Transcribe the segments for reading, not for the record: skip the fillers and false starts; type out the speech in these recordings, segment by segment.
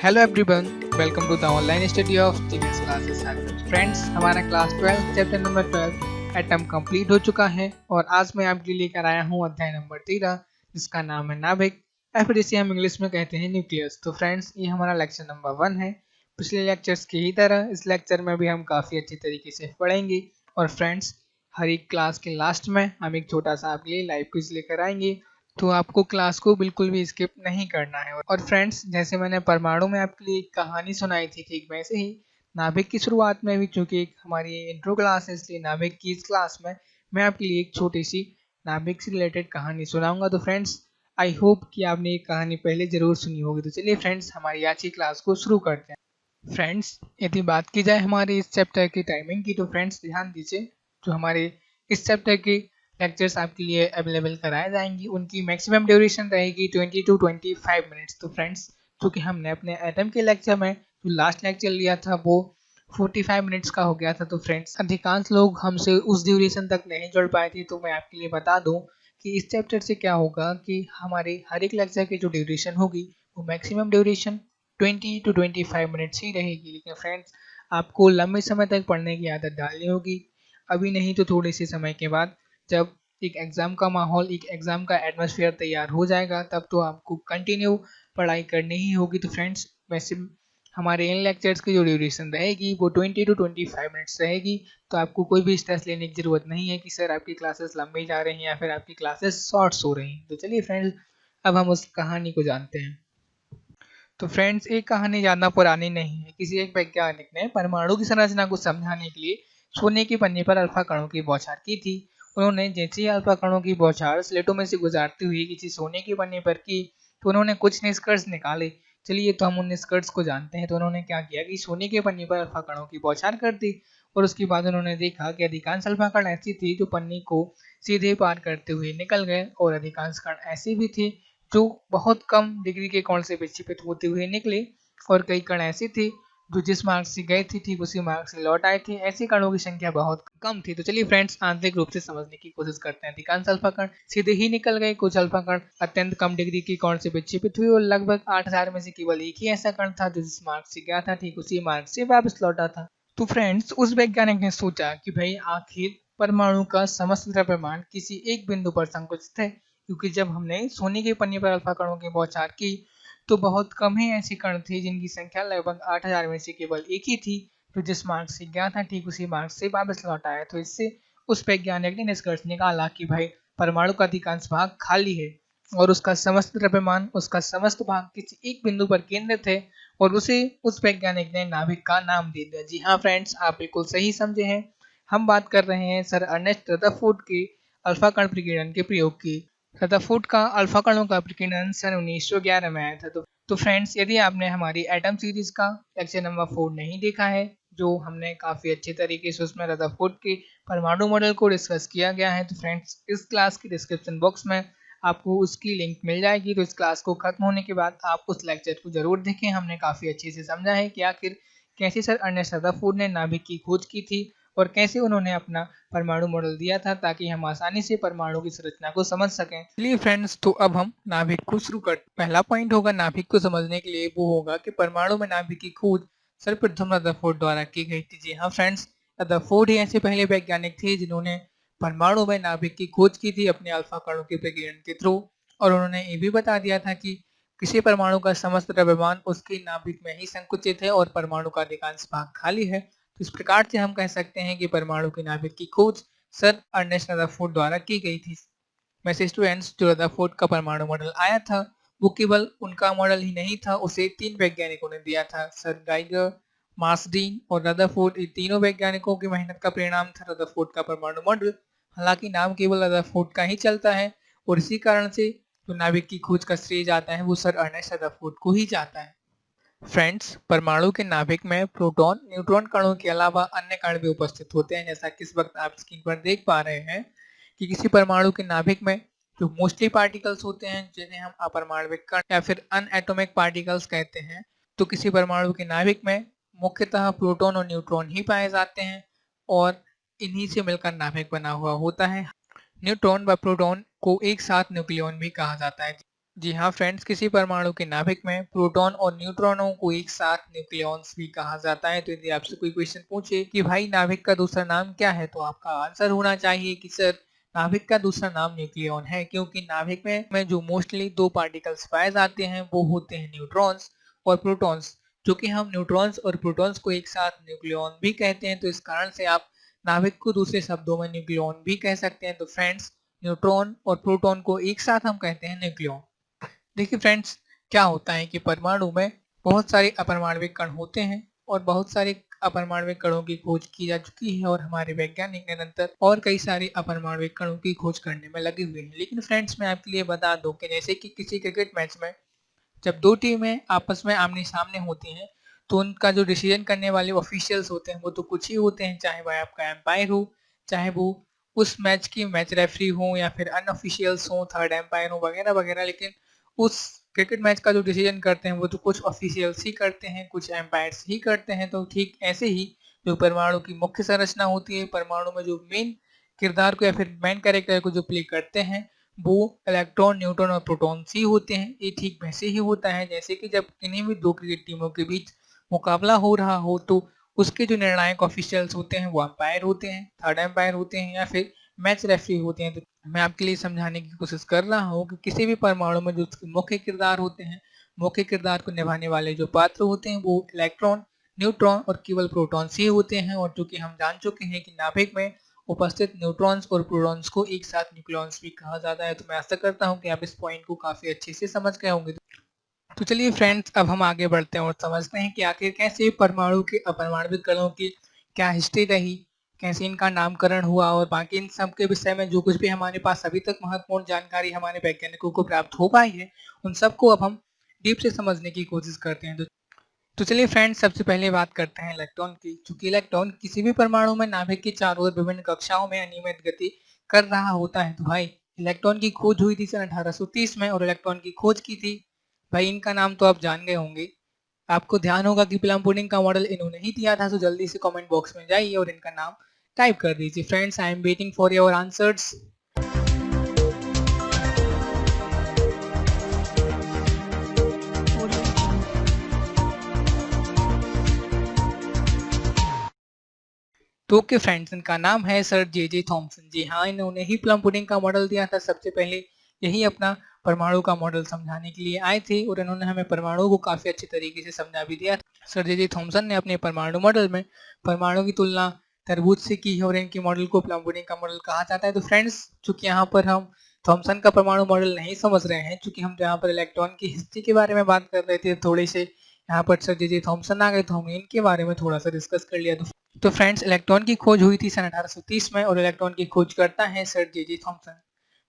Hello everyone, welcome to the online study of genius classes. Friends, हमारा class 12 chapter number 12 atom complete हो चुका है और आज मैं आपके लिए लेकर आया हूँ अध्याय नंबर 13 जिसका नाम है नाभिक या फिर जिसे हम इंग्लिश में कहते हैं न्यूक्लियस। तो फ्रेंड्स, ये हमारा लेक्चर नंबर 1 है। पिछले लेक्चर्स की ही तरह इस लेक्चर में भी हम काफ़ी अच्छी तरीके से पढ़ेंगे। और फ्रेंड्स, हर एक क्लास के लास्ट में हम एक छोटा सा आपके लिए लाइव क्विज लेकर आएंगे, तो आपको क्लास को बिल्कुल भी स्किप नहीं करना है। और फ्रेंड्स, जैसे मैंने परमाणु में आपके लिए एक कहानी सुनाई थी, ठीक वैसे ही नाभिक की शुरुआत में भी, चूंकि एक हमारी इंट्रो क्लास है इसलिए नाभिक की इस क्लास में मैं आपके लिए एक छोटी सी नाभिक से रिलेटेड कहानी सुनाऊंगा। तो फ्रेंड्स, आई होप कि आपने ये कहानी पहले जरूर सुनी होगी। तो चलिए फ्रेंड्स, हमारी आज की क्लास को शुरू करते हैं। फ्रेंड्स, यदि बात की जाए हमारे इस चैप्टर की टाइमिंग की, तो फ्रेंड्स ध्यान दीजिए, जो हमारे इस चैप्टर की लेक्चर्स आपके लिए अवेलेबल कराए जाएंगी उनकी मैक्सिमम ड्यूरेशन रहेगी 20 to 25 मिनट्स। तो फ्रेंड्स, क्योंकि हमने अपने एटम के लेक्चर में जो लास्ट लेक्चर लिया था वो 45 मिनट्स का हो गया था, तो फ्रेंड्स अधिकांश लोग हमसे उस ड्यूरेशन तक नहीं जुड़ पाए थे। तो मैं आपके लिए बता दूं कि इस चैप्टर से क्या होगा कि हमारे हर एक लेक्चर की जो ड्यूरेशन होगी वो मैक्सिमम ड्यूरेशन 20 to 25 मिनट्स ही रहेगी। लेकिन फ्रेंड्स, आपको लंबे समय तक पढ़ने की आदत डालनी होगी, अभी नहीं तो थोड़े से समय के बाद, जब एक एग्ज़ाम का माहौल, एक एग्ज़ाम का एटमॉस्फेयर तैयार हो जाएगा, तब तो आपको कंटिन्यू पढ़ाई करनी ही होगी। तो फ्रेंड्स, वैसे हमारे इन लेक्चर्स की जो ड्यूरेशन रहेगी वो 20 to 25 मिनट्स रहेगी। तो आपको कोई भी स्ट्रेस लेने की ज़रूरत नहीं है कि सर आपकी क्लासेस लंबी जा रही हैं या फिर आपकी क्लासेस शॉर्ट्स हो रही हैं। तो चलिए फ्रेंड्स, अब हम उस कहानी को जानते हैं। तो फ्रेंड्स, एक कहानी ज़्यादा पुरानी नहीं है। किसी एक वैज्ञानिक ने परमाणु की संरचना को समझाने के लिए सोने की पन्नी पर अल्फा कणों की बौछार की थी। उन्होंने जैसे ही अल्फा कणों की बौछार स्लेटों में से गुजरती हुई किसी सोने की पन्नी पर की, तो उन्होंने कुछ निष्कर्ष निकाले। चलिए, तो हम उन निष्कर्ष को जानते हैं। तो उन्होंने क्या किया कि सोने की पन्नी पर अल्फा कणों की बौछार कर दी, और उसके बाद उन्होंने देखा कि अधिकांश अल्फा कण ऐसी थी जो पन्नी को सीधे पार करते हुए निकल गए, और अधिकांश कण ऐसे भी थे जो बहुत कम डिग्री के कोण से विक्षेपित होते हुए निकले, और कई कण ऐसे थे जो जिस मार्ग से गए थे ठीक उसी मार्ग से लौट आए थे। ऐसे कणों की संख्या बहुत कम थी। तो चलिए फ्रेंड्स, आंतरिक रूप से समझने की कोशिश करते हैं। अधिकांश अल्फा कण सीधे ही निकल गए, कुछ अल्फा कण अत्यंत कम डिग्री के कोण से विक्षेपित हुए, और लगभग 8000 में से केवल एक ही ऐसा कण था जो जिस मार्ग से गया था ठीक उसी मार्ग से वापस लौटा था। तो फ्रेंड्स, उस वैज्ञानिक ने सोचा कि भाई आखिर परमाणु का समस्त द्रव्यमान किसी एक बिंदु पर संकुचित है, क्योंकि जब हमने सोने के पन्ने पर अल्फा कणों की बौछार की तो बहुत कम ही ऐसे कण थे जिनकी संख्या लगभग 8000 में से केवल एक ही थी, जो जिस मार्ग से गया था ठीक उसी मार्ग से वापस लौट आया। तो इससे उस वैज्ञानिक ने निष्कर्ष निकाला कि भाई परमाणु का अधिकांश भाग खाली है, और उसका समस्त द्रव्यमान, उसका समस्त भाग किसी एक बिंदु पर केंद्रित है, और उसे उस वैज्ञानिक ने नाभिक का नाम दे दिया। जी हाँ फ्रेंड्स, आप बिल्कुल सही समझे हैं। हम बात कर रहे हैं सर अर्नेस्ट रदरफोर्ड के अल्फा कण प्रकीर्णन के प्रयोग की। रदरफोर्ड का अल्फा कणों का प्रकीर्णन सन 1911 में आया था। तो फ्रेंड्स, यदि आपने हमारी एटम सीरीज का लेक्चर नंबर 4 नहीं देखा है, जो हमने काफ़ी अच्छे तरीके से उसमें रदरफोर्ड के परमाणु मॉडल को डिस्कस किया गया है, तो फ्रेंड्स इस क्लास की डिस्क्रिप्शन बॉक्स में आपको उसकी लिंक मिल जाएगी। तो इस क्लास को खत्म होने के बाद आप उस लेक्चर को जरूर देखें। हमने काफ़ी अच्छे से समझा है कि आखिर कैसे सर अर्नेस्ट रदरफोर्ड ने नाभिक की खोज की थी, और कैसे उन्होंने अपना परमाणु मॉडल दिया था, ताकि हम आसानी से परमाणु की संरचना को समझ सकें। चलिए फ्रेंड्स, तो अब हम नाभिक को शुरू करते हैं। पहला पॉइंट होगा नाभिक को समझने के लिए, वो होगा कि परमाणु में नाभिक की खोज सर्वप्रथम रदरफोर्ड द्वारा की गई थी। जी हाँ फ्रेंड्स, रदरफोर्ड ही ऐसे पहले वैज्ञानिक थे जिन्होंने परमाणु में नाभिक की खोज की थी अपने अल्फा कणों के प्रकीर्णन के थ्रू। और उन्होंने ये भी बता दिया था कि किसी परमाणु का समस्त द्रव्यमान उसके नाभिक में ही संकुचित है, और परमाणु का अधिकांश भाग खाली है। तो इस प्रकार से हम कह सकते हैं कि परमाणु के नाभिक की खोज सर अर्नेस्ट रदरफोर्ड द्वारा की गई थी। वैसे स्टूडेंट्स, जो रदरफोर्ड का परमाणु मॉडल आया था वो केवल उनका मॉडल ही नहीं था, उसे 3 वैज्ञानिकों ने दिया था। सर गाइगर, मार्सडीन और रदरफोर्ड, ये तीनों वैज्ञानिकों की मेहनत का परिणाम था रदरफोर्ड का परमाणु मॉडल। हालांकि नाम केवल रदरफोर्ड का ही चलता है, और इसी कारण से जो नाभिक की खोज का श्रेय जाता है वो सर अर्नेस्ट रदरफोर्ड को ही जाता है। फ्रेंड्स, परमाणु के नाभिक में प्रोटॉन, न्यूट्रॉन कणों के अलावा अन्य कण भी उपस्थित होते हैं। जैसा कि इस वक्त आप स्क्रीन पर देख पा रहे हैं कि किसी परमाणु के नाभिक में जो मोस्टली पार्टिकल्स होते हैं जिन्हें हम अपरमाणविक कण या फिर अनएटॉमिक पार्टिकल्स कहते हैं, तो किसी परमाणु के नाभिक में मुख्यतः प्रोटॉन और न्यूट्रॉन ही पाए जाते हैं, और इन्हीं से मिलकर नाभिक बना हुआ होता है। न्यूट्रॉन व प्रोटॉन को एक साथ न्यूक्लियॉन भी कहा जाता है। जी हाँ फ्रेंड्स, किसी परमाणु के नाभिक में प्रोटॉन और न्यूट्रॉनों को एक साथ न्यूक्लियॉन्स भी कहा जाता है। तो यदि आपसे कोई क्वेश्चन पूछे कि भाई नाभिक का दूसरा नाम क्या है, तो आपका आंसर होना चाहिए कि सर नाभिक का दूसरा नाम न्यूक्लियॉन है, क्योंकि नाभिक में जो मोस्टली दो पार्टिकल्स पाए जाते हैं वो होते हैं न्यूट्रॉन्स और प्रोटॉन्स, जो कि हम न्यूट्रॉन्स और प्रोटॉन्स को एक साथ न्यूक्लियॉन भी कहते हैं। तो इस कारण से आप नाभिक को दूसरे शब्दों में न्यूक्लियॉन भी कह सकते हैं। तो फ्रेंड्स, न्यूट्रॉन और प्रोटॉन को एक साथ हम कहते हैं न्यूक्लियॉन। देखिए फ्रेंड्स, क्या होता है कि परमाणु में बहुत सारे अपरमाणविक कण होते हैं और बहुत सारे अपरमाणविक कणों की खोज की जा चुकी है और हमारे वैज्ञानिक निरंतर और कई सारे अपरमाणविक कणों की खोज करने में लगे हुए हैं। लेकिन फ्रेंड्स, मैं आपके लिए बता दूं कि जैसे कि किसी क्रिकेट मैच में जब दो टीमें आपस में आमने सामने होती हैं, तो उनका जो डिसीजन करने वाले ऑफिशियल्स होते हैं वो तो कुछ ही होते हैं, चाहे वह आपका एम्पायर हो, चाहे वो उस मैच की मैच रेफरी हो या फिर अनऑफिशियल्स हो, थर्ड एम्पायर हो, वगैरह वगैरह। लेकिन उस क्रिकेट मैच का जो डिसीजन करते हैं वो तो कुछ ऑफिशियल्स ही करते हैं, कुछ एम्पायर्स ही करते हैं। तो ठीक ऐसे ही जो परमाणु की मुख्य संरचना होती है, परमाणु में जो मेन किरदार को या फिर मेन कैरेक्टर को जो प्ले करते हैं, वो इलेक्ट्रॉन, न्यूट्रॉन और प्रोटॉन्स ही होते हैं। ये ठीक वैसे ही होता है जैसे कि जब किन्हीं भी दो क्रिकेट टीमों के बीच मुकाबला हो रहा हो, तो उसके जो निर्णायक ऑफिशियल्स होते हैं वो अंपायर होते हैं, थर्ड एम्पायर होते हैं या फिर मैच रेफरी होते हैं। तो मैं आपके लिए समझाने की कोशिश कर रहा हूँ कि किसी भी परमाणु में जो मुख्य किरदार होते हैं, मुख्य किरदार को निभाने वाले जो पात्र होते हैं वो इलेक्ट्रॉन, न्यूट्रॉन और केवल प्रोटॉन्स ही होते हैं। और चूंकि हम जान चुके हैं कि नाभिक में उपस्थित न्यूट्रॉन्स और प्रोटॉन्स को एक साथ न्यूक्लियॉन्स भी कहा जाता है, तो मैं आशा करता हूं कि आप इस पॉइंट को काफी अच्छे से समझ गए होंगे। तो चलिए फ्रेंड्स, अब हम आगे बढ़ते हैं और समझते हैं कि आखिर कैसे परमाणु के अपरमाणविक कणों की क्या हिस्ट्री रही, कैसे इनका नामकरण हुआ और बाकी इन सब के विषय में जो कुछ भी हमारे पास अभी तक महत्वपूर्ण जानकारी हमारे वैज्ञानिकों को प्राप्त हो पाई है, उन सबको अब हम डीप से समझने की कोशिश करते हैं। तो चलिए फ्रेंड्स, सबसे पहले बात करते हैं इलेक्ट्रॉन की। चूंकि इलेक्ट्रॉन किसी भी परमाणु में नाभिक की चारों ओर विभिन्न कक्षाओं में अनियमित गति कर रहा होता है। तो भाई, इलेक्ट्रॉन की खोज हुई थी सन 1830 में और इलेक्ट्रॉन की खोज की थी, भाई इनका नाम तो आप जान गए होंगे। आपको ध्यान होगा कि प्लम पुडिंग का मॉडल इन्होंने ही दिया था। तो जल्दी से कमेंट बॉक्स में जाइए और इनका नाम टाइप कर दीजिए। Friends, I am waiting for your answers. तो ओके फ्रेंड्स, इनका नाम है सर जे थॉमसन। जी हाँ, इन्होंने ही प्लम पुडिंग का मॉडल दिया था। सबसे पहले यही अपना परमाणु का मॉडल समझाने के लिए आए थे और इन्होंने हमें परमाणु को काफी अच्छे तरीके से समझा भी दिया था। सर जे थॉमसन ने अपने परमाणु मॉडल में परमाणु की तुलना तरबूज से की है और इनके मॉडल को प्लम पुडिंग का मॉडल कहा जाता है। तो फ्रेंड्स, चूंकि यहाँ पर हम थॉमसन का परमाणु मॉडल नहीं समझ रहे हैं, चूंकि हम यहाँ पर इलेक्ट्रॉन की हिस्ट्री के बारे में बात कर रहे थे, थोड़े से यहाँ पर सर जे थॉमसन आ गए तो हमने इनके बारे में थोड़ा सा डिस्कस कर लिया। तो फ्रेंड्स, इलेक्ट्रॉन की खोज हुई थी सन 1830 में और इलेक्ट्रॉन की खोज करता है सर जे थॉमसन।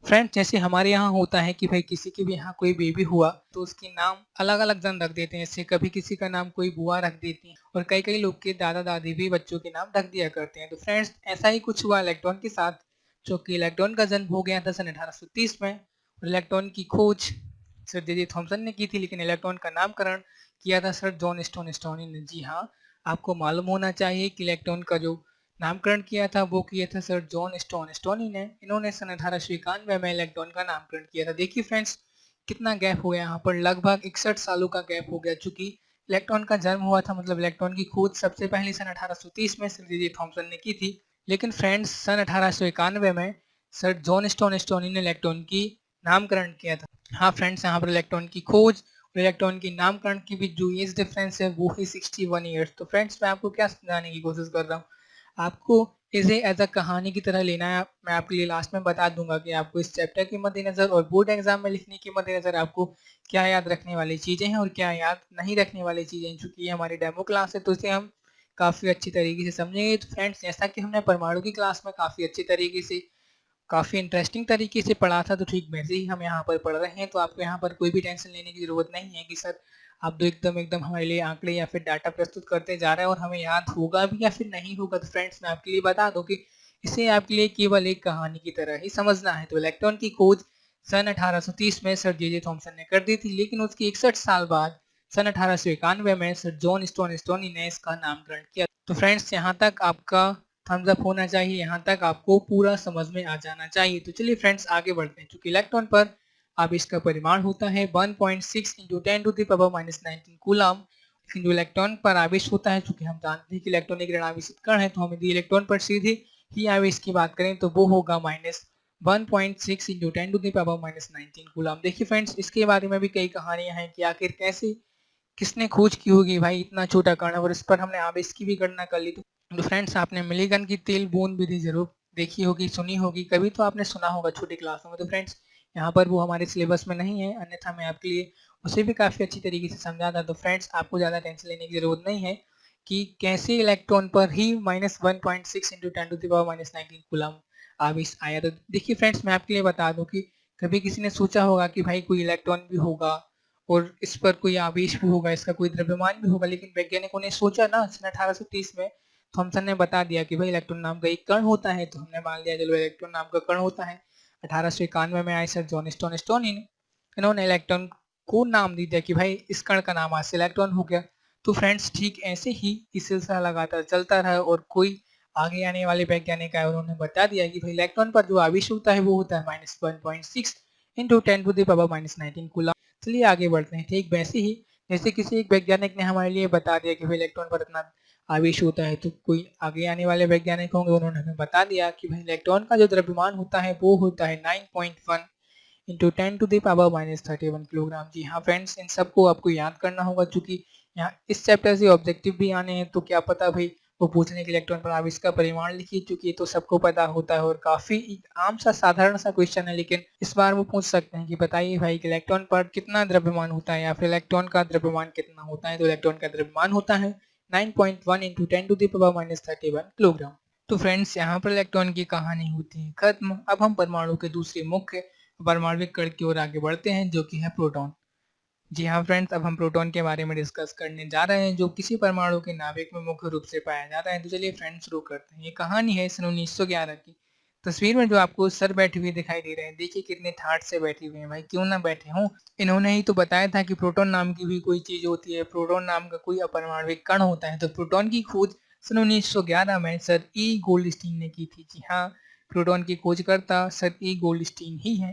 फ्रेंड्स, जैसे हमारे यहाँ होता है कि भाई किसी के भी यहाँ कोई बेबी हुआ तो उसके नाम अलग अलग जन रख देते हैं। इससे कभी किसी का नाम कोई बुआ रख देती है और कई कई लोग के दादा दादी भी बच्चों के नाम रख दिया करते हैं। तो फ्रेंड्स, ऐसा ही कुछ हुआ इलेक्ट्रॉन के साथ, जो कि इलेक्ट्रॉन का जन्म हो गया था सन 1830 में और इलेक्ट्रॉन की खोज सर जे थॉमसन ने की थी, लेकिन इलेक्ट्रॉन का नामकरण किया था सर जॉन स्टोनी ने। जी हाँ, आपको मालूम होना चाहिए कि इलेक्ट्रॉन का जो नामकरण किया था वो किया था सर जॉन स्टोनी ने। इन्होंने सन 1891 में इलेक्ट्रॉन का नामकरण किया था। देखिए फ्रेंड्स, कितना गैप हो गया यहाँ पर, लगभग 61 सालों का गैप हो गया। चूंकि इलेक्ट्रॉन का जन्म हुआ था, मतलब इलेक्ट्रॉन की खोज सबसे पहले सन 1830 में सर जे थॉमसन ने की थी, लेकिन फ्रेंड्स सन 1891 में सर जॉन स्टोनी ने इलेक्ट्रॉन की नामकरण किया था। हाँ फ्रेंड्स, यहाँ पर इलेक्ट्रॉन की खोज और इलेक्ट्रॉन की नामकरण के बीच जो एज डिफरेंस है वो है 61 ईयर्स। तो फ्रेंड्स, मैं आपको क्या समझाने की कोशिश कर रहा हूँ, आपको इसे एज अ कहानी की तरह लेना है। मैं आपके लिए लास्ट में बता दूंगा कि आपको इस चैप्टर के मद्देनजर और बोर्ड एग्जाम में लिखने के मद्देनजर आपको क्या याद रखने वाली चीजें हैं और क्या याद नहीं रखने वाली चीजें हैं। चूंकि ये हमारी डेमो क्लास है तो इसे हम काफी अच्छी तरीके से समझेंगे। तो फ्रेंड्स, जैसा कि हमने परमाणु की क्लास में काफी अच्छी तरीके से, काफी इंटरेस्टिंग तरीके से पढ़ा था, तो ठीक वैसे ही हम यहाँ पर पढ़ रहे हैं। तो आपको यहाँ पर कोई भी टेंशन लेने की जरूरत नहीं है कि सर आप तो एकदम एकदम हमारे लिए आंकड़े या फिर डाटा प्रस्तुत करते जा रहे हैं और हमें याद होगा भी या फिर नहीं होगा। तो फ्रेंड्स, मैं आपके लिए बता दूं कि इसे आपके लिए केवल एक कहानी की तरह ही समझना है। तो इलेक्ट्रॉन की खोज सन 1830 में सर जे थॉमसन ने कर दी थी, लेकिन उसके 61 साल बाद सन 1891 में सर जॉन स्टोनी ने इसका नामकरण किया। तो फ्रेंड्स, यहाँ तक आपका थम्स अप होना चाहिए, यहाँ तक आपको पूरा समझ में आ जाना चाहिए। तो चलिए फ्रेंड्स, आगे बढ़ते हैं। चूंकि इलेक्ट्रॉन पर आवेश का परिमाण होता है 1.6 इंटू 10⁻⁻19 कूलम। लेकिन जो इलेक्ट्रॉन पर आवेश होता है, चूंकि हम जानते हैं कि इलेक्ट्रॉन एक ऋण आवेशित कण है, तो हम यदि इलेक्ट्रॉन पर सीधे ही आवेश की बात करें तो वो होगा -1.6 इंटू 10⁻⁻19 कूलम। देखिए फ्रेंड्स, इसके बारे में भी कई कहानियां हैं कि आखिर कैसे किसने खोज की होगी भाई इतना छोटा कण है, और इस पर हमने आवेश की भी गणना कर ली। तो फ्रेंड्स, आपने मिलीगन की तेल बूंद विधि जरूर देखी होगी, सुनी होगी, कभी तो आपने सुना होगा छोटी क्लासों में। तो फ्रेंड्स, यहाँ पर वो हमारे सिलेबस में नहीं है, अन्यथा मैं आपके लिए उसे भी काफ़ी अच्छी तरीके से समझा था। तो फ्रेंड्स, आपको ज़्यादा टेंशन लेने की ज़रूरत नहीं है कि कैसे इलेक्ट्रॉन पर ही -1.6 इंटू 10⁻⁻19 कूलम आवेश आया। तो देखिए फ्रेंड्स, मैं आपके लिए बता दूं कि कभी किसी ने सोचा होगा कि भाई कोई इलेक्ट्रॉन भी होगा और इस पर कोई आवेश भी होगा, इसका कोई द्रव्यमान भी होगा, लेकिन वैज्ञानिकों ने सोचा ना सन 1830 में, थॉमसन ने बता दिया कि भाई इलेक्ट्रॉन नाम का एक कण होता है, तो हमने मान लिया चलो इलेक्ट्रॉन नाम का कण होता है। 1891 में आए सर जॉन स्टोन इन्होंने इलेक्ट्रॉन को नाम दे दिया कि भाई इस कण का नाम आज से इलेक्ट्रॉन हो गया। तो फ्रेंड्स, ठीक ऐसे ही ये सिलसिला लगातार चलता रहा और कोई आगे आने वाले वैज्ञानिक आए, उन्होंने बता दिया कि भाई इलेक्ट्रॉन पर जो आवेश होता है वो होता है -1.6 इंटू 10⁻⁻19 कूलम। चलिए आगे बढ़ते हैं। ठीक वैसे ही जैसे किसी एक वैज्ञानिक ने हमारे लिए बता दिया कि भाई इलेक्ट्रॉन पर इतना आवेश होता है, तो कोई आगे आने वाले वैज्ञानिक होंगे, उन्होंने हमें बता दिया कि भाई इलेक्ट्रॉन का जो द्रव्यमान होता है वो होता है 9.1 इंटू 10⁻⁻31 किलोग्राम। जी हाँ फ्रेंड्स, इन सबको आपको याद करना होगा, चूंकि यहाँ इस चैप्टर से ऑब्जेक्टिव भी आने हैं, तो क्या पता भाई वो पूछने के इलेक्ट्रॉन पर आवेश का परिमाण लिखिए, चूंकि ये तो सबको पता होता है और काफी आम सा साधारण सा क्वेश्चन है। लेकिन इस बार वो पूछ सकते हैं कि बताइए भाई कि इलेक्ट्रॉन पर कितना द्रव्यमान होता है, या फिर इलेक्ट्रॉन का द्रव्यमान कितना होता है। तो इलेक्ट्रॉन का द्रव्यमान होता है 9.1 इंटू 10⁻⁻31 किलोग्राम। तो फ्रेंड्स, यहाँ पर इलेक्ट्रॉन की कहानी होती है खत्म। अब हम परमाणु के दूसरे मुख्य परमाणविक कण की ओर आगे बढ़ते हैं, जो कि है प्रोटॉन। जी हाँ फ्रेंड्स, अब हम प्रोटॉन के बारे में डिस्कस करने जा रहे हैं, जो किसी परमाणु के नाभिक में मुख्य रूप से पाया जाता है। तो चलिए फ्रेंड्स, शुरू करते हैं। ये कहानी है सन 1911 की। तस्वीर में जो आपको सर बैठे हुए दिखाई दे रहे हैं, देखिए कितने ठाट से बैठे हुए हैं भाई, क्यों ना बैठे हों। इन्होंने ही तो बताया था कि प्रोटॉन नाम की भी कोई चीज होती है, प्रोटॉन नाम का कोई अपरमाणविक कण होता है। तो प्रोटॉन की खोज सन 1911 में सर ई गोल्डस्टीन ने की थी। जी हाँ, प्रोटॉन की खोजकर्ता सर ई गोल्डस्टीन ही है।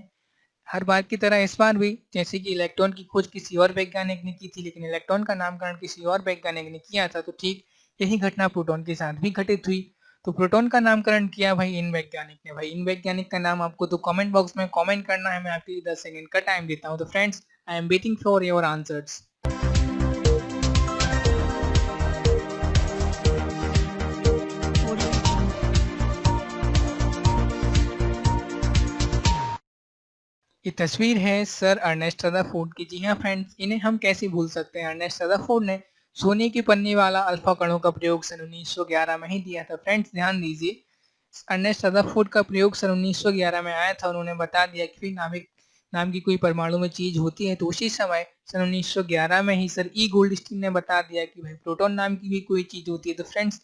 हर बार की तरह इस बार भी, जैसे कि इलेक्ट्रॉन की खोज किसी और वैज्ञानिक ने की थी, लेकिन इलेक्ट्रॉन का नामकरण किसी और वैज्ञानिक ने किया था, तो ठीक यही घटना प्रोटॉन के साथ भी घटित हुई। तो प्रोटॉन का नामकरण किया भाई इन वैज्ञानिक ने। भाई इन वैज्ञानिक का नाम आपको तो कमेंट बॉक्स में कमेंट करना है, मैं आपके लिए 10 सेकंड का टाइम देता हूँ। तो friends, I am waiting for your answers. ये तस्वीर है सर अर्नेस्ट रदरफोर्ड की। जी हाँ फ्रेंड्स, इन्हें हम कैसे भूल सकते हैं। अर्नेस्ट रदरफोर्ड ने सोने की पन्नी वाला अल्फा कणों का प्रयोग सन 1911 में ही दिया था। फ्रेंड्स ध्यान दीजिए, अर्नेस्ट रदरफोर्ड का प्रयोग सन 1911 में आया था। उन्होंने बता दिया कि फिर नाभिक नाम की कोई परमाणु में चीज होती है, तो उसी समय सन 1911 में ही सर ई गोल्डस्टीन ने बता दिया कि भाई प्रोटॉन नाम की भी कोई चीज होती है। तो फ्रेंड्स,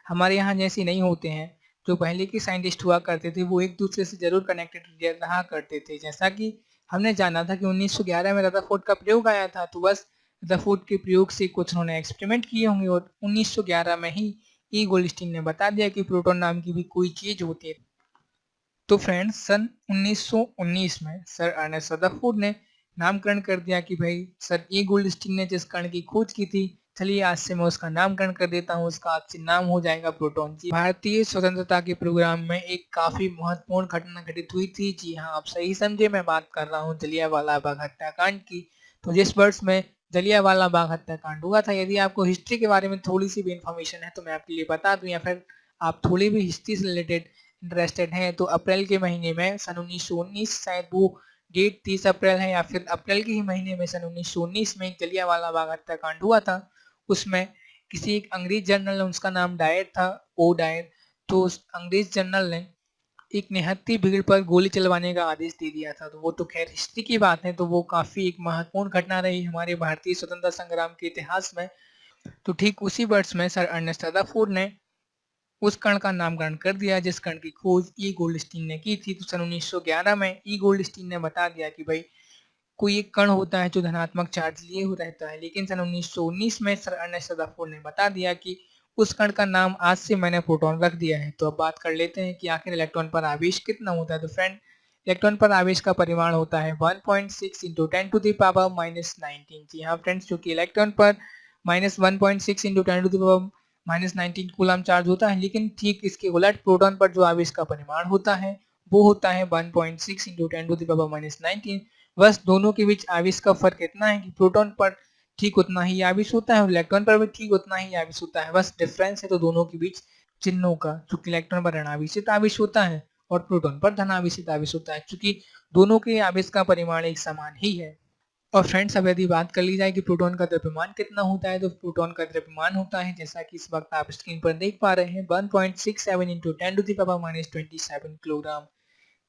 हमारे यहाँ जैसे नहीं होते हैं, जो पहले के साइंटिस्ट हुआ करते थे वो एक दूसरे से जरूर कनेक्टेड रहा करते थे। जैसा कि हमने जाना था कि 1911 में रदरफोर्ड का प्रयोग आया था, तो बस रदरफोर्ड के प्रयोग से कुछ उन्होंने एक्सपेरिमेंट किए होंगे और 1911 में ही ई गोल्डस्टीन ने बता दिया कि प्रोटॉन नाम की भी कोई चीज होती है। तो फ्रेंड्स, सन 1919 में सर अर्नेस्ट रदरफोर्ड ने नामकरण कर दिया कि भाई सर ई गोल्डस्टीन ने जिस कण की खोज की थी, चलिए आज से मैं उसका नामकरण कर देता हूँ, उसका आज से नाम हो जाएगा प्रोटॉन। जी, भारतीय स्वतंत्रता के प्रोग्राम में एक काफी महत्वपूर्ण घटना घटित हुई थी। जी हाँ, आप सही समझे, मैं बात कर रहा हूँ जलियांवाला बाग हत्याकांड की। तो जिस वर्ष में जलियांवाला बाग हत्याकांड हुआ था, यदि आपको हिस्ट्री के बारे में थोड़ी सी भी इंफॉर्मेशन है तो मैं आपके लिए बता दूं, या फिर आप थोड़ी भी हिस्ट्री से रिलेटेड इंटरेस्टेड हैं, तो अप्रैल के महीने में सन 1919, शायद वो डेट 30 अप्रैल है, या फिर अप्रैल के ही महीने में सन 1919 में जलियांवाला बाग हत्याकांड हुआ था। उसमें किसी एक अंग्रेज जनरल ने, उसका नाम डायर था, ओ डायर। तो उस अंग्रेज जनरल ने एक निहत्थी भीड़ पर गोली चलवाने का आदेश दे दिया था। तो वो तो खैर हिस्ट्री की बात है, तो वो काफी एक महत्वपूर्ण घटना रही हमारे भारतीय स्वतंत्रता संग्राम के इतिहास में। तो ठीक उसी वर्ष में सर अर्नेस्ट रदरफोर्ड ने उस कण का नामकरण कर दिया जिस कण की खोज ई गोल्डस्टीन ने की थी। तो सन 1911 में ई गोल्डस्टीन ने बता दिया कि भाई कोई एक कण होता है जो धनात्मक चार्ज लिए हुए रहता है। लेकिन सन 1919 में सर अर्नेस्ट रदरफोर्ड ने बता दिया कि उस कण का नाम आज से मैंने प्रोटॉन रख दिया है। तो अब बात कर लेते हैं कि आखिर इलेक्ट्रॉन पर आवेश कितना होता है। तो फ्रेंड, इलेक्ट्रॉन पर आवेश का परिमाण होता है 1.6 इंटू 10⁻⁻19। जी हाँ फ्रेंड्स, क्योंकि इलेक्ट्रॉन पर -1.6 इंटू 10⁻⁻19 कूलम चार्ज होता है, लेकिन ठीक इसके उलट प्रोटॉन पर जो आवेश का परिमाण होता है वो होता है 1.6 इंटू 10⁻⁻19। बस दोनों के बीच आवेश का फर्क इतना है कि प्रोटॉन पर ठीक उतना ही आवेश होता है और इलेक्ट्रॉन पर भी ठीक उतना ही आवेश होता है, बस डिफरेंस है तो दोनों के बीच चिन्हों का, चूंकि इलेक्ट्रॉन पर ऋणावेशित आवेश होता है और प्रोटॉन पर धनावेशित आवेश होता है, क्योंकि दोनों के आवेश का परिमाण एक समान ही है। और फ्रेंड्स, अब यदि बात कर ली जाए कि प्रोटॉन का द्रव्यमान कितना होता है, तो प्रोटॉन का द्रव्यमान होता है, जैसा कि इस वक्त आप स्क्रीन पर देख पा रहे हैं, 1.67 इंटू 10⁻⁻27 किलोग्राम।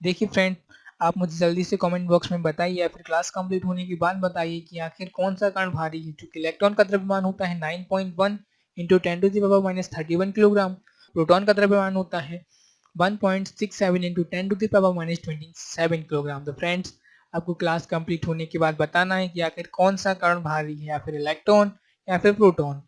देखिए फ्रेंड, आप मुझे जल्दी से कमेंट बॉक्स में बताइए या फिर क्लास कंप्लीट होने के बाद बताइए कि आखिर कौन सा कण भारी है। चूंकि इलेक्ट्रॉन का द्रव्यमान होता है 9.1 इंटू 10⁻⁻31 किलोग्राम, प्रोटॉन का द्रव्यमान होता है 1.67 इंटू 10⁻⁻27 किलोग्राम। तो फ्रेंड्स, आपको क्लास कंप्लीट होने के बाद बताना है कि आखिर कौन सा कण भारी है, या फिर इलेक्ट्रॉन या फिर प्रोटॉन।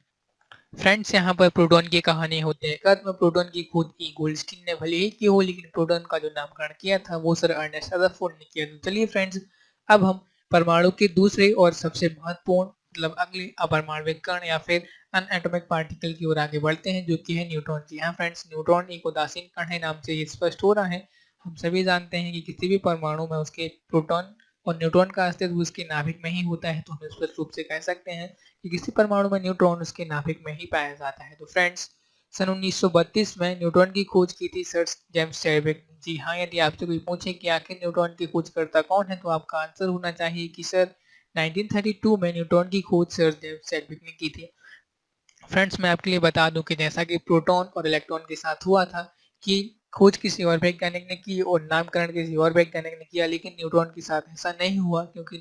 फ्रेंड्स, यहाँ पर प्रोटॉन की कहानी होती है कद में प्रोटॉन की खोज ई गोल्डस्टीन ने भले ही की हो, लेकिन प्रोटॉन का जो नामकरण किया था वो सर अर्नेस्ट रदरफोर्ड ने किया। तो चलिए फ्रेंड्स, अब हम परमाणु के दूसरे और सबसे महत्वपूर्ण मतलब अगले अपरमाणविक कण या फिर अनएटॉमिक पार्टिकल की ओर आगे बढ़ते हैं, जो कि है न्यूट्रॉन। जी हाँ फ्रेंड्स, न्यूट्रॉन एक उदासीन कण है, नाम से ये स्पष्ट हो रहा है। हम सभी जानते हैं कि किसी भी परमाणु में उसके प्रोटॉन और न्यूट्रॉन का अस्तित्व उसके नाभिक में ही होता है, तो हम स्पष्ट रूप से कह सकते हैं कि किसी परमाणु में न्यूट्रॉन उसके नाभिक में ही पाया जाता है। तो फ्रेंड्स, सन 1932 में न्यूट्रॉन की खोज की थी सर जेम्स चैडविक। जी हाँ, यदि आपसे कोई पूछे कि आखिर न्यूट्रॉन की खोजकर्ता कौन है, तो आपका आंसर होना चाहिए कि सर 1932 में न्यूट्रॉन की खोज सर जेम्स चैडविक ने की थी। फ्रेंड्स, मैं आपके लिए बता दूं कि जैसा कि प्रोटॉन और इलेक्ट्रॉन के साथ हुआ था कि खोज किसी और वैज्ञानिक ने की और नामकरण किसी और वैज्ञानिक ने किया, लेकिन न्यूट्रॉन के साथ ऐसा नहीं हुआ, क्योंकि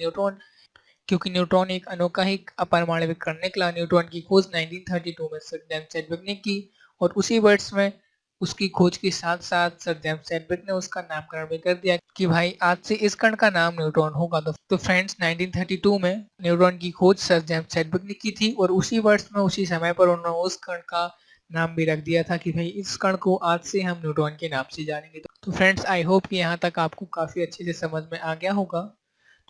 न्यूट्रॉन एक अनोखा ही अपरमाणविक कण निकला। न्यूट्रॉन की खोज 1932 में सर जेम्स चैडविक ने की और उसी वर्ष में उसकी खोज के साथ साथ सर जेम्स चैडविक ने उसका नामकरण भी कर दिया कि भाई आज से इस कण का नाम न्यूट्रॉन होगा। तो फ्रेंड्स, 1932 में न्यूट्रॉन की खोज सर जेम्स चैडविक ने की थी और उसी वर्ष में उसी समय पर उन्होंने उस कण का नाम भी रख दिया था कि भाई इस कण को आज से हम न्यूट्रॉन के नाम से जानेंगे। तो फ्रेंड्स, आई होप कि यहाँ तक आपको काफी अच्छे से समझ में आ गया होगा।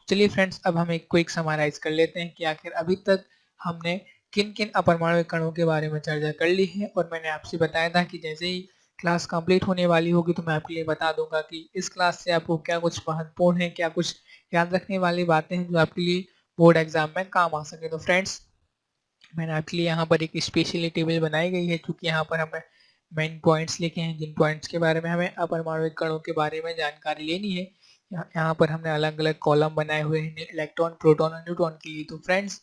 चलिए फ्रेंड्स, अब हम एक क्विक समराइज कर लेते हैं कि आखिर अभी तक हमने किन किन अपरमाणविक कणों के बारे में चर्चा कर ली है। और मैंने आपसे बताया था कि जैसे ही क्लास कंप्लीट होने वाली होगी तो मैं आपके लिए बता दूंगा कि इस क्लास से आपको क्या कुछ महत्वपूर्ण है, क्या कुछ याद रखने वाली बातें हैं जो आपके लिए बोर्ड एग्जाम में काम आ सके। तो फ्रेंड्स, मैंने आपके लिए यहाँ पर एक स्पेशली टेबल बनाई गई है, क्योंकि यहाँ पर हमें मेन पॉइंट्स लिखे हैं जिन पॉइंट्स के बारे में हमें अपरमाणविक कणों के बारे में जानकारी लेनी है। यहाँ पर हमने अलग अलग कॉलम बनाए हुए हैं इलेक्ट्रॉन, प्रोटॉन और न्यूट्रॉन के लिए। तो फ्रेंड्स,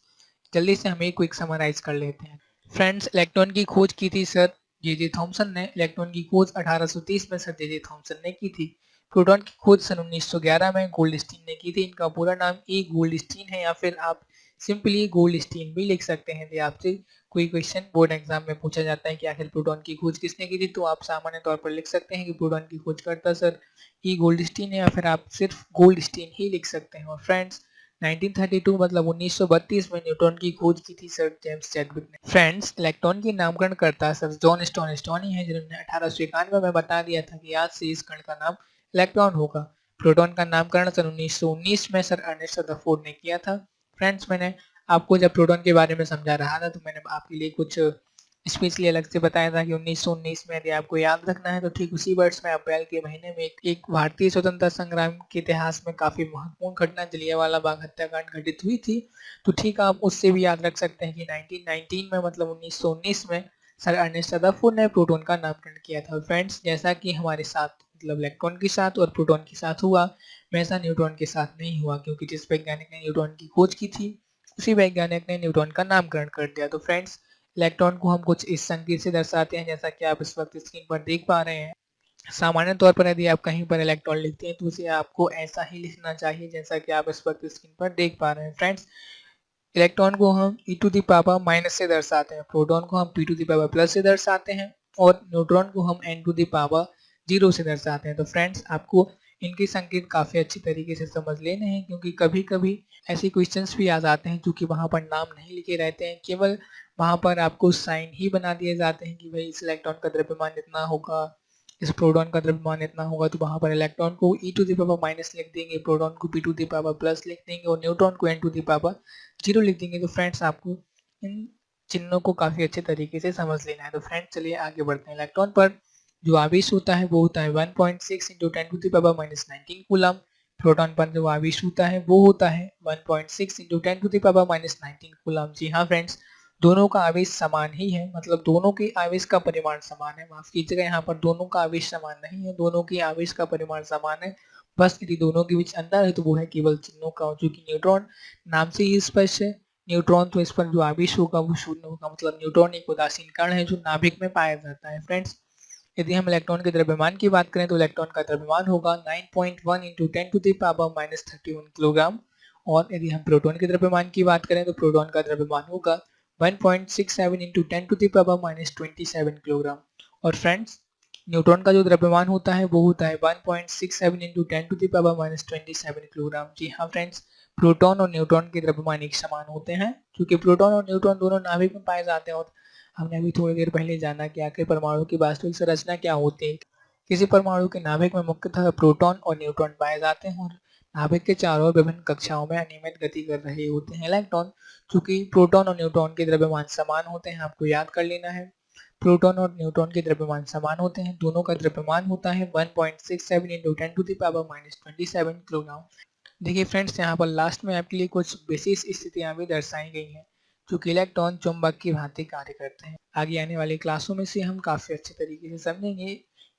जल्दी से हम एक क्विक समराइज कर लेते हैं। फ्रेंड्स, इलेक्ट्रॉन की खोज की थी सर जे थॉमसन ने। इलेक्ट्रॉन की खोज 1830 में सर जे थॉमसन ने की थी। प्रोटॉन की खोज सन 1911 में गोल्डस्टीन ने की थी। इनका पूरा नाम ई गोल्डस्टीन है, या फिर आप सिंपली गोल्डस्टीन भी लिख सकते हैं। यदि आपसे कोई क्वेश्चन बोर्ड एग्जाम में पूछा जाता है कि आखिर प्रोटॉन की खोज किसने की थी, तो आप सामान्य तौर पर लिख सकते हैं कि प्रोटॉन की खोज करता सर ई गोल्डस्टीन है, या फिर आप सिर्फ गोल्डस्टीन ही लिख सकते हैं। और फ्रेंड्स, 1932 मतलब 1932 में न्यूट्रॉन की खोज की थी सर जेम्स चैडविक ने। फ्रेंड्स, इलेक्ट्रॉन की नामकरण करता सर जॉन स्टोन ही है, जिन्होंने 1891 में बता दिया था कि आज से इस कण का नाम इलेक्ट्रॉन होगा। प्रोटॉन का नामकरण सन 1919 में सर अर्नेस्ट रदरफोर्ड ने किया था। फ्रेंड्स, मैंने आपको जब प्रोटॉन के बारे में समझा रहा था तो मैंने आपके लिए कुछ स्पेशली अलग से बताया था कि 1919 में यदि आपको याद रखना है तो ठीक उसी वर्ष में अप्रैल के महीने में एक भारतीय स्वतंत्रता संग्राम के इतिहास में काफी महत्वपूर्ण घटना जलियांवाला बाग हत्याकांड घटित हुई थी। तो ठीक आप उससे भी याद रख सकते हैं कि 1919 में मतलब 1919 में सर अर्नेस्ट रदरफोर्ड ने प्रोटॉन का नामकरण किया था। फ्रेंड्स, जैसा कि हमारे साथ मतलब इलेक्ट्रॉन के साथ और प्रोटॉन के साथ हुआ, वैसा न्यूट्रॉन के साथ नहीं हुआ, क्योंकि जिस वैज्ञानिक ने न्यूट्रॉन की खोज की थी उसी वैज्ञानिक ने न्यूट्रॉन का नामकरण कर दिया। तो फ्रेंड्स, इलेक्ट्रॉन को हम कुछ इस संकेत से दर्शाते हैं, जैसा कि आप इस वक्त स्क्रीन पर देख पा रहे हैं। सामान्य तौर पर यदि आप कहीं पर इलेक्ट्रॉन लिखते हैं तो उसे आपको ऐसा ही लिखना चाहिए जैसा कि आप इस वक्त स्क्रीन पर देख पा रहे हैं। फ्रेंड्स, इलेक्ट्रॉन को हम e to the power minus से दर्शाते हैं, प्रोटॉन को हम p to the power plus से दर्शाते हैं और न्यूट्रॉन को हम n टू द पावर 0 से दर्शाते हैं। तो फ्रेंड्स, आपको इनके संकेत काफी अच्छी तरीके से समझ लेने हैं, क्योंकि कभी कभी ऐसे क्वेश्चंस भी आ जाते हैं क्योंकि वहां पर नाम नहीं लिखे रहते हैं, केवल वहां पर आपको साइन ही बना दिए जाते हैं कि भाई इस इलेक्ट्रॉन का द्रव्यमान इतना होगा इस प्रोटॉन का द्रव्यमान इतना होगा तो वहां पर इलेक्ट्रॉन को e to the power minus लिख देंगे, प्रोटॉन को p to the power plus लिख देंगे और न्यूट्रॉन को n टू द पावर 0 लिख देंगे। तो फ्रेंड्स आपको इन चिन्हों को काफी अच्छे तरीके से समझ लेना है। तो फ्रेंड्स चलिए आगे बढ़ते हैं। इलेक्ट्रॉन पर जो आवेश होता है वो होता है 1.6 into 10 to the power minus 19 coulomb. Proton पर जो आवेश होता है वो होता है 1.6 into 10 to the power minus 19 coulomb. जी हाँ फ्रेंड्स, दोनों का आवेश समान ही है, मतलब दोनों के आवेश का परिमाण समान है। माफ कीजिएगा, यहाँ पर दोनों का आवेश समान नहीं है, दोनों के आवेश का परिमाण समान है। बस यदि दोनों के बीच अंतर है तो वो है केवल चिन्हों का। जो कि न्यूट्रॉन नाम से ही स्पष्ट है, न्यूट्रॉन तो इस पर जो आवेश होगा वो शून्य होगा, मतलब न्यूट्रॉन एक उदासीन कण है जो नाभिक में पाया जाता है। फ्रेंड्स यदि हम इलेक्ट्रॉन के द्रव्यमान की बात करें तो इलेक्ट्रॉन का द्रव्यमान होगा 9.1 into 10 to the power minus 31 kilogram. और यदि हम प्रोटॉन के द्रव्यमान की बात करें तो प्रोटॉन का द्रव्यमान होगा 1.67 into 10 to the power minus 27 kilogram. और फ्रेंड्स न्यूट्रॉन का जो द्रव्यमान होता है वो होता है 1.67 into 10 to the power minus 27 kilogram. जी हाँ फ्रेंड्स, प्रोटॉन और न्यूट्रॉन के द्रव्यमान एक समान होते हैं क्योंकि प्रोटॉन और न्यूट्रॉन दोनों नाभिक में पाए जाते हैं। और हमने अभी थोड़ी देर पहले जाना कि आखिर परमाणु की वास्तविक संरचना क्या होती है। किसी परमाणु के नाभिक में मुख्यतः प्रोटॉन और न्यूट्रॉन पाए जाते हैं और नाभिक के चारों ओर विभिन्न कक्षाओं में अनियमित गति कर रहे होते हैं इलेक्ट्रॉन। चूंकि प्रोटॉन और न्यूट्रॉन के द्रव्यमान समान होते हैं, आपको याद कर लेना है, प्रोटॉन और न्यूट्रॉन के द्रव्यमान समान होते हैं, दोनों का द्रव्यमान होता है 1.67 into 10 to the power minus 27 kilogram. देखिए फ्रेंड्स, यहाँ पर लास्ट में आपके लिए कुछ विशेष स्थितियां भी दर्शाई गई हैं जो कि इलेक्ट्रॉन चुंबक की भांति कार्य करते हैं। आगे आने वाली क्लासों में से हम काफी अच्छे तरीके से समझेंगे।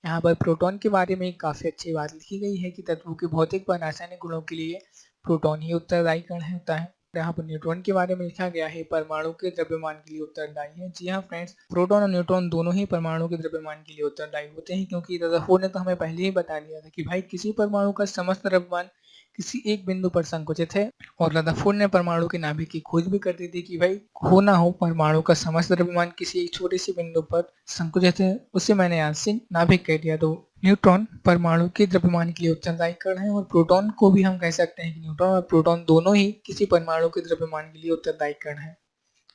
यहाँ पर प्रोटॉन के बारे में काफी अच्छी बात लिखी गई है कि तत्वों के भौतिक व रासायनिक गुणों के लिए प्रोटॉन ही उत्तरदायी कण होता है। यहाँ पर न्यूट्रॉन के बारे में लिखा गया है परमाणु के द्रव्यमान के लिए उत्तरदायी है। जी हाँ फ्रेंड्स, प्रोटॉन और न्यूट्रॉन दोनों ही परमाणु के द्रव्यमान के लिए उत्तरदायी होते हैं क्योंकि रदरफोर्ड ने तो हमें पहले ही बता दिया था कि भाई किसी परमाणु का समस्त द्रव्यमान किसी एक बिंदु पर संकुचित है। और रदरफोर्ड ने परमाणु के नाभिक की खोज भी कर दी थी कि भाई हो ना हो परमाणु का समस्त द्रव्यमान किसी एक छोटे से बिंदु पर संकुचित है, उसे मैंने यहाँ से नाभिक कह दिया। तो न्यूट्रॉन परमाणु के द्रव्यमान के लिए उत्तरदायी कण है और प्रोटॉन को भी हम कह सकते हैं कि न्यूट्रॉन और प्रोटॉन दोनों ही किसी परमाणु के द्रव्यमान के लिए उत्तरदायी कण है।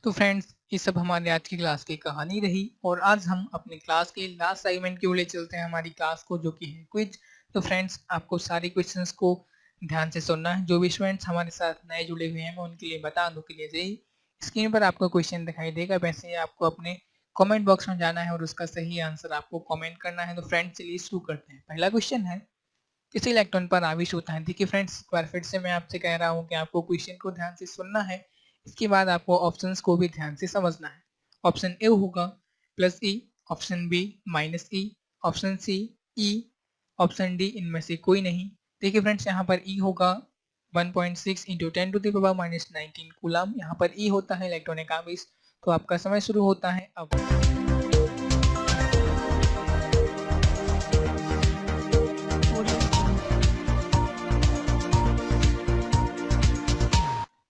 तो फ्रेंड्स, ये सब हमारे आज की क्लास की कहानी रही और आज हम अपने क्लास के लास्ट सेगमेंट की ओर ले चलते हैं हमारी क्लास को, जो कि है क्विज। तो फ्रेंड्स, आपको सारे क्वेश्चंस को ध्यान से सुनना है। जो भी स्टूडेंट्स हमारे साथ नए जुड़े हुए हैं मैं उनके लिए बता दूं कि जैसे ही स्क्रीन पर आपको क्वेश्चन दिखाई देगा वैसे ही आपको अपने कमेंट बॉक्स में जाना है और उसका सही आंसर आपको कमेंट करना है। तो फ्रेंड्स चलिए शुरू करते हैं। पहला क्वेश्चन है, किस इलेक्ट्रॉन पर आवेश होता है? देखिए फ्रेंड्स, एक बार फिर से मैं आपसे कह रहा हूँ कि आपको क्वेश्चन को ध्यान से सुनना है, इसके बाद आपको ऑप्शंस को भी ध्यान से समझना है। ऑप्शन ए होगा प्लस ई, ऑप्शन बी माइनस ई, ऑप्शन सी ई, ऑप्शन डी इनमें से कोई नहीं। देखिए फ्रेंड्स, यहाँ पर ई होगा 1.6 into 10 to the power minus 19 coulomb. यहाँ पर ई होता है इलेक्ट्रॉनिक आवेश। तो आपका समय शुरू होता है अब।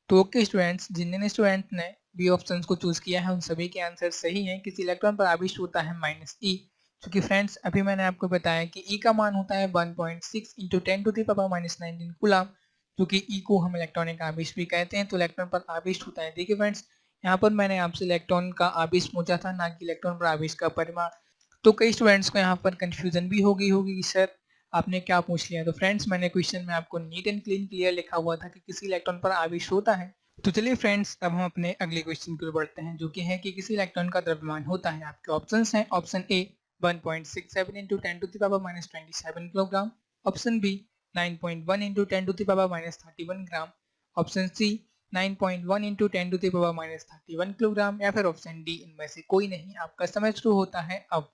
तो ओके स्टूडेंट्स, जिन स्टूडेंट ने बी ऑप्शन को चूज किया है उन सभी के आंसर सही हैं। किसी इलेक्ट्रॉन पर आवेश होता है माइनस ई, क्योंकि फ्रेंड्स अभी मैंने आपको बताया कि ई का मान होता है 1.6 into 10 to the power minus 19 coulomb, जो कि ई को हम इलेक्ट्रॉनिक आवेश भी कहते हैं। तो इलेक्ट्रॉन पर आवेश होता है। देखिए फ्रेंड्स, यहाँ पर मैंने आपसे इलेक्ट्रॉन का आवेश पूछा था, ना कि इलेक्ट्रॉन पर आवेश का परिमाण। तो कई स्टूडेंट्स को यहाँ पर कंफ्यूजन भी हो गई होगी कि सर आपने क्या पूछ लिया। तो फ्रेंड्स, मैंने क्वेश्चन में आपको नीट एंड क्लीन क्लियर लिखा हुआ था कि किसी इलेक्ट्रॉन पर आवेश होता है। तो चलिए फ्रेंड्स, अब हम अपने अगले क्वेश्चन की ओर बढ़ते हैं, जो कि है कि किसी इलेक्ट्रॉन का द्रव्यमान होता है। आपके ऑप्शंस हैं, option A 1.67 into 10 to the power minus 27 kilogram, option B 9.1 into 10 to the power minus 31 gram, option C 9.1 into 10 to the power minus 31 kilogram, या फिर ऑप्शन डी इनमें से कोई नहीं। आपका समय शुरू होता है अब।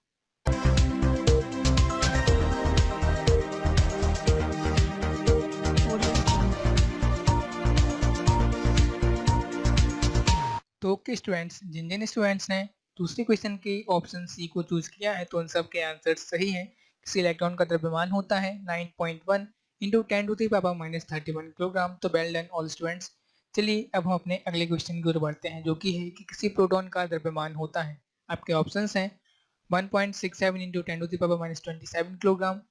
तो ओके स्टूडेंट्स, जिन स्टूडेंट्स ने दूसरे क्वेश्चन के ऑप्शन सी को चूज किया है तो उन सब के आंसर सही हैं। किसी इलेक्ट्रॉन का द्रव्यमान होता है 9.1 into 10 to the power minus 31 kilogram. तो वेल डन ऑल स्टूडेंट्स। चलिए अब हम अपने अगले क्वेश्चन की ओर बढ़ते हैं, जो कि है कि किसी प्रोटॉन का द्रव्यमान होता है। आपके ऑप्शंस हैं 1.67 into 10 to the power minus 27 kilogram,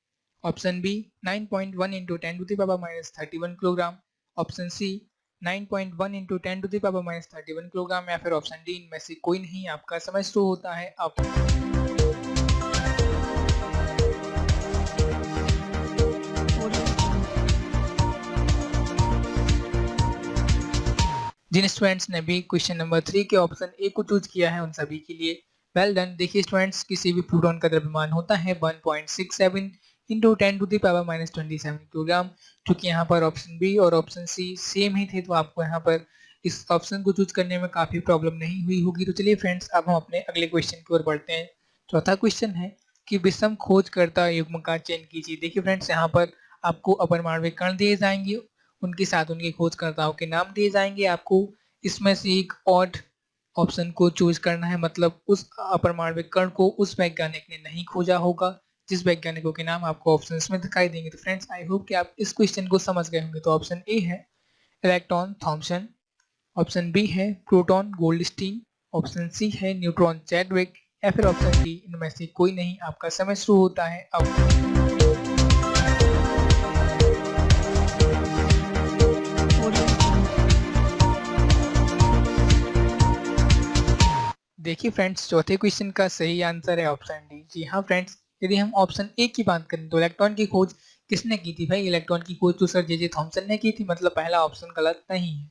option B 9.1 into 10 to the power minus 31 kilogram, option C 9.1 into 10 to the power minus 31 kilogram, या फिर ऑप्शन डी इनमें से कोई नहीं। आपका समय शुरू होता है अब। जिन स्टूडेंट्स ने भी क्वेश्चन नंबर 3 के ऑप्शन ए को चूज किया है उन सभी के लिए वेल डन। देखिए स्टूडेंट्स, किसी भी प्रोटॉन का द्रव्यमान होता है 1.67 इंटू 10⁻27 किलोग्राम। क्योंकि यहाँ पर ऑप्शन बी और ऑप्शन सी सेम ही थे तो आपको यहाँ पर इस ऑप्शन को चूज करने में काफी प्रॉब्लम नहीं हुई होगी। तो चलिए फ्रेंड्स, अब हम अपने अगले क्वेश्चन की ओर बढ़ते हैं। चौथा क्वेश्चन है कि विषम खोजकर्ता युग्म का चयन कीजिए। देखिए फ्रेंड्स, यहाँ पर आपको अपरमाणविक कण दिए जाएंगे, उनके साथ उनके खोजकर्ताओं के नाम दिए जाएंगे। आपको इसमें से एक ऑड ऑप्शन को चूज करना है, मतलब उस अपरमाणविक कण को उस वैज्ञानिक ने नहीं खोजा होगा जिस वैज्ञानिकों के नाम आपको ऑप्शंस में दिखाई देंगे। तो फ्रेंड्स, आई होप कि आप इस क्वेश्चन को समझ गए होंगे। तो ऑप्शन ए है इलेक्ट्रॉन थॉमसन, ऑप्शन बी है प्रोटॉन गोल्डस्टीन, ऑप्शन सी है न्यूट्रॉन चैडविक, या फिर ऑप्शन डी इनमें से कोई नहीं। आपका समय शुरू होता है अब। देखिए फ्रेंड्स, चौथे क्वेश्चन का सही आंसर है ऑप्शन डी। जी हाँ फ्रेंड्स, यदि हम ऑप्शन ए की बात करें तो इलेक्ट्रॉन की खोज किसने की थी? भाई इलेक्ट्रॉन की खोज तो सर जे थॉमसन ने की थी, मतलब पहला ऑप्शन गलत नहीं है।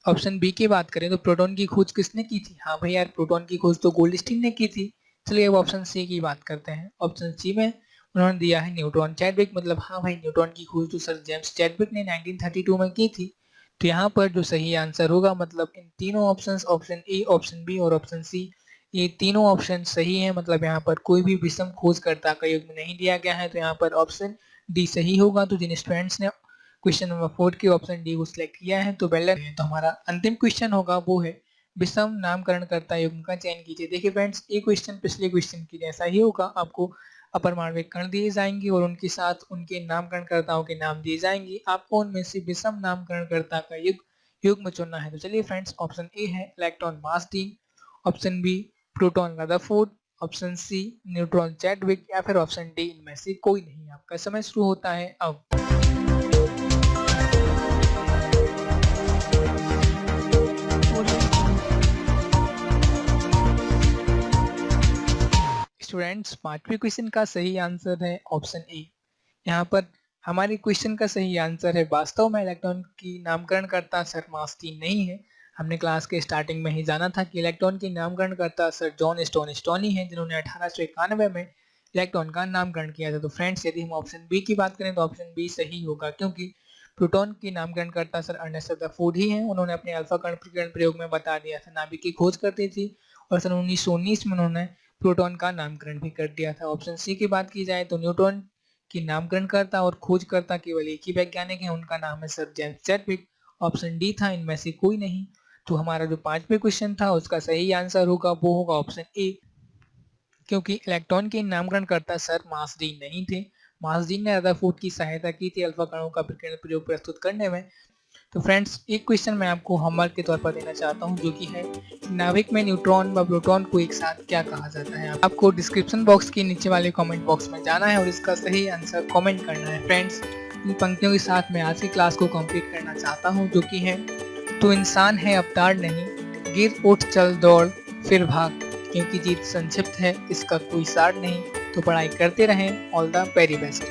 ऑप्शन बी की बात करें तो प्रोटॉन की खोज किसने की थी? हाँ भाई यार, प्रोटॉन की खोज तो गोल्डस्टीन ने की थी। चलिए अब ऑप्शन सी की बात करते हैं। ऑप्शन सी में उन्होंने दिया है न्यूट्रॉन चैडविक, मतलब हाँ भाई, न्यूट्रॉन की खोज तो सर जेम्स चैडविक ने 1932 में की थी। तो यहाँ पर जो सही आंसर होगा, मतलब इन तीनों options option A, option B और ऑप्शन सी, ये तीनों ऑप्शन सही है। मतलब यहाँ पर कोई भी विषम खोजकर्ता का युग्म नहीं दिया गया है, तो यहाँ पर ऑप्शन डी सही होगा। तो जिन स्टूडेंट्स ने क्वेश्चन नंबर 4 के ऑप्शन डी को सिलेक्ट किया है तो वेल डन। तो हमारा अंतिम क्वेश्चन होगा वो है विषम नामकरणकर्ता युग्म का चयन कीजिए। देखिए फ्रेंड्स, ये क्वेश्चन पिछले क्वेश्चन की जैसा ही होगा। आपको अपरमाणविक कण दिए जाएंगे और उनके साथ उनके नामकरणकर्ताओं के नाम दिए जाएंगे। आपको उनमें से विषम नामकरणकर्ता का युग्म चुनना है। तो चलिए फ्रेंड्स, ऑप्शन ए है electron Martin, option B proton Rutherford, option C neutron Chadwick, या फिर ऑप्शन डी इनमें से कोई नहीं। आपका समय शुरू होता है अब। स्टूडेंट्स, पांचवें क्वेश्चन का सही आंसर है ऑप्शन ए। यहाँ पर हमारे क्वेश्चन का सही आंसर है वास्तव में इलेक्ट्रॉन की नामकरणकर्ता सर मार्टिन नहीं है। हमने क्लास के स्टार्टिंग में ही जाना था कि इलेक्ट्रॉन की नामकरणकर्ता सर जॉन स्टोन ही है, जिन्होंने 1891 में इलेक्ट्रॉन का नामकरण किया था। तो फ्रेंड्स, यदि हम ऑप्शन बी की बात करें तो ऑप्शन बी सही होगा, क्योंकि प्रोटॉन की नामकरणकर्ता सर अर्नेस्ट रदरफोर्ड ही हैं। उन्होंने अपने अल्फा कण प्रकीर्णन प्रयोग में बता दिया था, नाभिक की खोज करती थी, और सन 1919 में उन्होंने प्रोटॉन का नामकरण भी कर दिया था। ऑप्शन सी की बात की जाए तो न्यूट्रॉन की नामकरणकर्ता और खोजकर्ता केवल एक ही वैज्ञानिक है, उनका नाम है sir James Chadwick. Option D था इनमें से कोई नहीं। तो हमारा जो पांचवें क्वेश्चन था उसका सही आंसर होगा वो होगा ऑप्शन ए, क्योंकि इलेक्ट्रॉन के नामकरणकर्ता सर मार्टिन नहीं थे। मार्टिन ने रदरफोर्ड की सहायता की थी अल्फा कणों का प्रकीर्णन प्रयोग प्रस्तुत करने में। तो फ्रेंड्स, एक क्वेश्चन मैं आपको होमवर्क के तौर पर देना चाहता हूं, जो कि है नाभिक में न्यूट्रॉन व प्रोटॉन को एक साथ क्या कहा जाता है। आपको डिस्क्रिप्शन बॉक्स के नीचे वाले कमेंट बॉक्स में जाना है और इसका सही आंसर कमेंट करना है। फ्रेंड्स, इन पंक्तियों के साथ मैं आज की क्लास को कंप्लीट करना चाहता हूं, जो कि है तो इंसान है अवतार नहीं, गिर उठ चल दौड़ फिर भाग, क्योंकि जीत संक्षिप्त है इसका कोई सार नहीं। तो पढ़ाई करते रहें। All the very best.